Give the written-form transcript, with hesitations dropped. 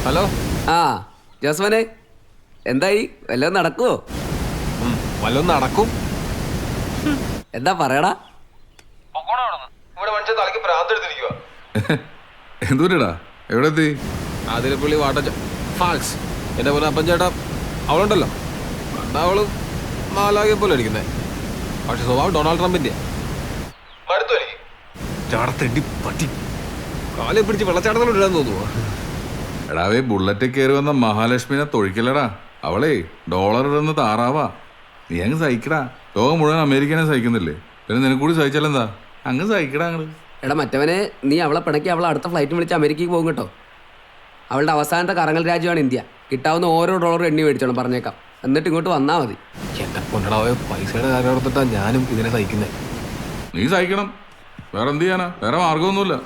Hello. ആ ജോസ്മനെ, എന്തായി? വല്ലതും നടക്കുവോ? വല്ലതും നടക്കും. എന്താ പറയടാ? ഇവിടെ മനുഷ്യൻ തലയ്ക്ക് ഭ്രാന്തെടുത്തിരിക്കുക. എന്തൂരടാ, എവിടെ എത്തി? അതിരപ്പള്ളി വാട്ട ഫാൾസ്. എന്റെ പോലെ അപ്പൻ ചേട്ടാ അവളുണ്ടല്ലോ, കണ്ടാ അവള് മാലാകെ പോലെ അടിക്കുന്നേ. പക്ഷെ സ്വഭാവം ഡൊണാൾഡ് ട്രംപിന്റെ. ചാടത്തെണ്ടി പറ്റി കാലെ പിടിച്ച് വെള്ളച്ചാട്ടത്തിലോട്ട് ഇടാൻ തോന്നുവോ? എടാവേ, ബുള്ളറ്റിൽ കയറി വന്ന മഹാലക്ഷ്മിനെ തൊഴിക്കലടാ. അവളേ ഡോളർ ഇടുന്ന താറാവാ. നീ അങ്ങ് സഹിക്കടാ. ലോകം മുഴുവൻ അമേരിക്കനെ സഹിക്കുന്നില്ലേ, പിന്നെ നിനക്ക് കൂടി സഹിച്ചാലെന്താ? അങ്ങ് സഹിക്കടാ അങ്ങട്. എടാ മറ്റവനെ, നീ അവളെ പിണക്കി അവളെ അടുത്ത ഫ്ലൈറ്റ് വിളിച്ച് അമേരിക്കയ്ക്ക് പോകും കേട്ടോ. അവളുടെ അവസാനത്തെ കറങ്ങൽ രാജ്യമാണ് ഇന്ത്യ. കിട്ടാവുന്ന ഓരോ ഡോളറും എണ്ണി മേടിച്ചോളാം, പറഞ്ഞേക്കാം. എന്നിട്ട് ഇങ്ങോട്ട് വന്നാൽ മതി. എന്നെ കൊണ്ടടാവേ, പൈസയുടെ കാര്യം ഓർത്തിട്ടാ ഞാനും ഇതിനെ സഹിക്കുന്നേ. നീ സഹിക്കണം, വേറെ എന്ത് ചെയ്യാനാ? വേറെ മാർഗമൊന്നുമില്ല.